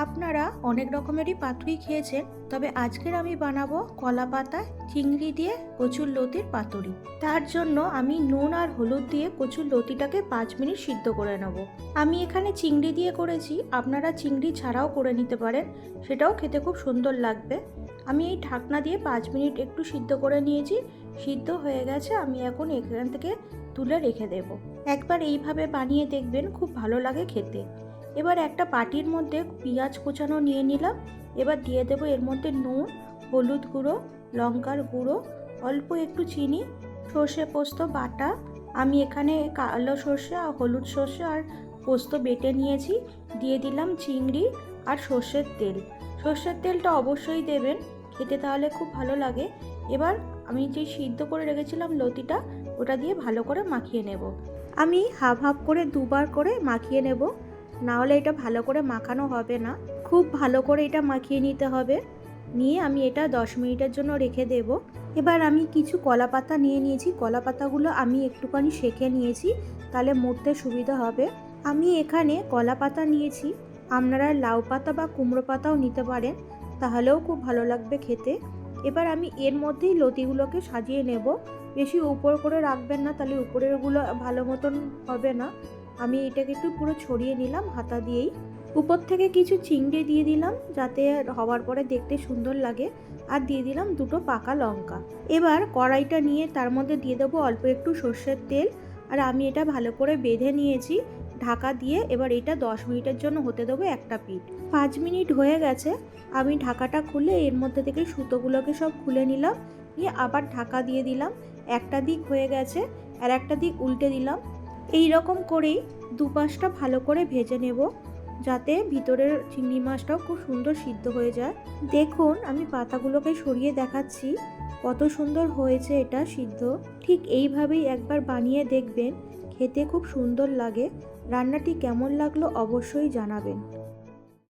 আপনারা অনেক রকমেরই পাতুরি খেয়েছেন, তবে আজকের আমি বানাবো কলা পাতা চিংড়ি দিয়ে কচুর লতির পাতুরি। তার জন্য আমি নুন আর হলুদ দিয়ে কচুর লতিটাকে 5 মিনিট সিদ্ধ করে নেব। আমি এখানে চিংড়ি দিয়ে করেছি, আপনারা চিংড়ি ছাড়াও করে নিতে পারেন, সেটাও খেতে খুব সুন্দর লাগবে। আমি এই ঢাকনা দিয়ে 5 মিনিট একটু সিদ্ধ করে নিয়েছি। সিদ্ধ হয়ে গেছে, আমি এখন এখান থেকে তুলে রেখে দেব। একবার এইভাবে বানিয়ে দেখবেন, খুব ভালো লাগে খেতে। এবার একটা বাটির মধ্যে পেঁয়াজ কুচানো নিয়ে নিলাম। এবার দিয়ে দেবো এর মধ্যে নুন, হলুদ গুঁড়ো, লঙ্কার গুঁড়ো, অল্প একটু চিনি, সর্ষে পোস্ত বাটা। আমি এখানে কালো সর্ষে আর হলুদ সর্ষে আর পোস্ত বেটে নিয়েছি। দিয়ে দিলাম চিংড়ি আর সর্ষের তেল। সর্ষের তেলটা অবশ্যই দেবেন, খেতে তাহলে খুব ভালো লাগে। এবার আমি যে সিদ্ধ করে রেখেছিলাম লতিটা, ওটা দিয়ে ভালো করে মাখিয়ে নেব। আমি হাফ হাফ করে দুবার করে মাখিয়ে নেব, না হলে এটা ভালো করে মাখানো হবে না। খুব ভালো করে এটা মাখিয়ে নিতে হবে। নিয়ে আমি এটা 10 মিনিটের জন্য রেখে দেব। এবার আমি কিছু কলা পাতা নিয়ে নিয়েছি। কলা পাতাগুলো আমি একটুখানি সেঁকে নিয়েছি, তাহলে মুড়তে সুবিধা হবে। আমি এখানে কলা পাতা নিয়েছি, আপনারা লাউ পাতা বা কুমড়ো পাতাও নিতে পারেন, তাহলেও খুব ভালো লাগবে খেতে। এবার আমি এর মধ্যেই লতিগুলোকে সাজিয়ে নেব। বেশি উপর করে রাখবেন না, তাহলে উপরেরগুলো ভালো মতন হবে না। আমি এটাকে একটু পুরো ছড়িয়ে নিলাম হাতা দিয়েই। উপর থেকে কিছু চিংড়ি দিয়ে দিলাম, যাতে হওয়ার পরে দেখতে সুন্দর লাগে। আর দিয়ে দিলাম 2টো পাকা লঙ্কা। এবার কড়াইটা নিয়ে তার মধ্যে দিয়ে দেবো অল্প একটু সর্ষের তেল। আর আমি এটা ভালো করে বেঁধে নিয়েছি ঢাকা দিয়ে। এবার এটা 10 মিনিটের জন্য হতে দেবো একটা পিঠ। 5 মিনিট হয়ে গেছে, আমি ঢাকাটা খুলে এর মধ্যে থেকে সুতোগুলোকে সব খুলে নিলাম। নিয়ে আবার ঢাকা দিয়ে দিলাম। একটা দিক হয়ে গেছে, আর একটা দিক উল্টে দিলাম। এই রকম করেই দুপাশটা ভালো করে ভেজে নেব, যাতে ভিতরের চিংড়ি মাছটাও খুব সুন্দর সিদ্ধ হয়ে যায়। দেখুন, আমি পাতাগুলোকে সরিয়ে দেখাচ্ছি কত সুন্দর হয়েছে এটা সিদ্ধ। ঠিক এইভাবেই একবার বানিয়ে দেখবেন, খেতে খুব সুন্দর লাগে। রান্নাটি কেমন লাগলো অবশ্যই জানাবেন।